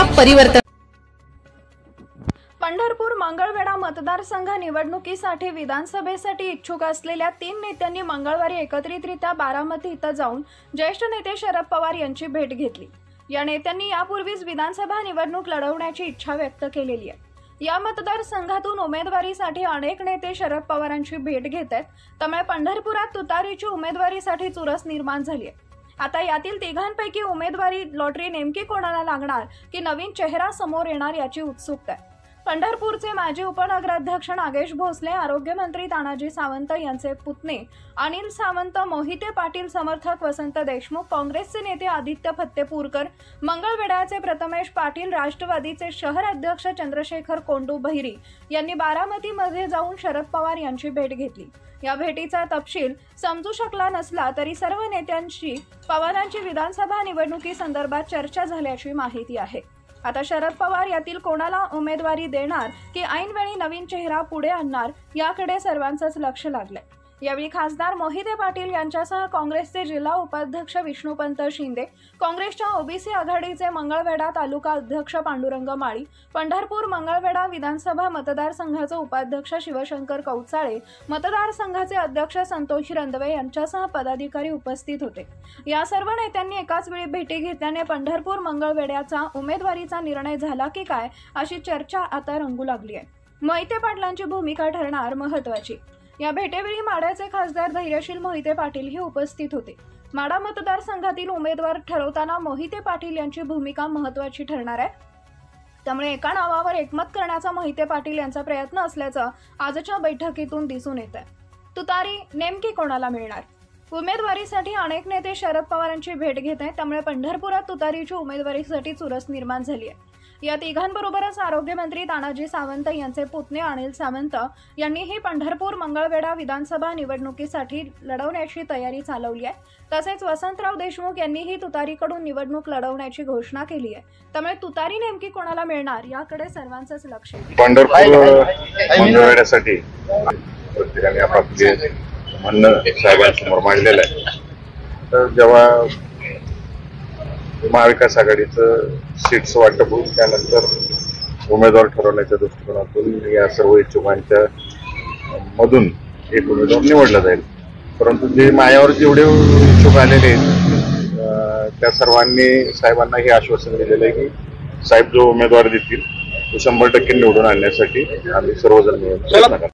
परिवर्तन। पंढरपूर मंगळवेढा मतदारसंघ निवडणुकीसाठी विधानसभेसाठी इच्छुक असलेल्या 3 नेत्यांनी मंगळवारी एकत्रितरित्या बारामती इथं जाऊन ज्येष्ठ नेते शरद पवार यांची भेट घेतली। या नेत्यांनी यापूर्वीच विधानसभा निवडणूक लढवण्याची इच्छा व्यक्त केलेली आहे। या मतदारसंघातून उमेदवारीसाठी अनेक नेते शरद पवारांची भेट घेत आहेत, त्यामुळे पंढरपुरात तुतारीची उमेदवारीसाठी चुरस निर्माण झाली आहे। आता यातील तिघांपैकी उमेदवारी लॉटरी नेमकी कोणाला लागणार की नवीन चेहरा समोर येणार याची उत्सुकता आहे। पंढरपूरचे माजी उपनगराध्यक्ष नागेश भोसले, आरोग्यमंत्री तानाजी सावंत यांचे पुतणे अनिल सावंत, मोहिते पाटील समर्थक वसंत देशमुख, काँग्रेसचे नेते आदित्य फत्तेपूरकर, मंगळवेढ्याचे प्रथमेश पाटील, राष्ट्रवादीचे शहर अध्यक्ष चंद्रशेखर कोंडू बहिरी यांनी बारामतीमध्ये जाऊन शरद पवार यांची भेट घेतली। या भेटीचा तपशील समजू शकला नसला तरी सर्व नेत्यांशी पवारांची विधानसभा निवडणुकी संदर्भात चर्चा झाल्याची माहिती आहे। आता शरद पवार यातील कोणाला उमेदवारी देणार की ऐनवेळी नवीन चेहरा पुढे आणणार याकडे सर्वांचंच लक्ष लागलंय। यावेळी खासदार मोहिते पाटील यांच्यासह काँग्रेसचे जिल्हा उपाध्यक्ष विष्णुपंत शिंदे, काँग्रेसच्या ओबीसी आघाडीचे मंगळवेढा तालुका अध्यक्ष पांडुरंग माळी, पंढरपूर मंगळवेढा विधानसभा मतदारसंघाचे उपाध्यक्ष शिवशंकर कौचाळे, मतदारसंघाचे अध्यक्ष संतोष रंदवे यांच्यासह पदाधिकारी उपस्थित होते। या सर्व नेत्यांनी एकाच वेळी भेटी घेतल्याने पंढरपूर मंगळवेढ्याचा उमेदवारीचा निर्णय झाला की काय अशी चर्चा आता रंगू लागली आहे। मोहिते पाटलांची भूमिका ठरणार महत्त्वाची। या भेटेवेळी माढ्याचे खासदार धैर्यशील मोहिते पाटीलही उपस्थित होते। माढा मतदारसंघातील उमेदवार ठरवताना मोहिते पाटील यांची भूमिका महत्त्वाची ठरणार आहे, त्यामुळे एका नावावर एकमत करण्याचा मोहिते पाटील यांचा प्रयत्न असल्याचं आजच्या बैठकीतून दिसून येत आहे। तुतारी नेमकी कोणाला मिळणार? उमेदवारीसाठी अनेक नेते शरद पवारांची भेट घेत आहेत, त्यामुळे पंढरपुरात तुतारीची उमेदवारीसाठी चुरस निर्माण झाली आहे। या तिघांबरोबरच आरोग्यमंत्री तानाजी सावंत यांचे पुतणे अनिल सावंत यांनीही पंढरपूर मंगळवेढा विधानसभा निवडणुकीसाठी लढवण्याची तयारी चालवली आहे। तसेच वसंतराव देशमुख यांनीही तुतारीकडून निवडणूक लढवण्याची घोषणा केली आहे, त्यामुळे तुतारी नेमकी कोणाला मिळणार याकडे सर्वांचंच लक्ष आहे। पंढरपूर मंगळवेढ्यासाठी प्रत्येकाने आपापले म्हणणं साहेबांसमोर मांडलेलं आहे। तर जेव्हा महाविकास आघाडीचं सीट्स वाटप होईल त्यानंतर उमेदवार ठरवण्याच्या दृष्टिकोनातून या सर्व इच्छुकांच्या मधून एक उमेदवार निवडला जाईल। परंतु जे मायावर जेवढे इच्छुक आलेले आहेत त्या सर्वांनी साहेबांना हे आश्वासन दिलेलं आहे की साहेब जो उमेदवार देतील तो 100% निवडून आणण्यासाठी आम्ही सर्वजण मिळून प्रयत्न करतो।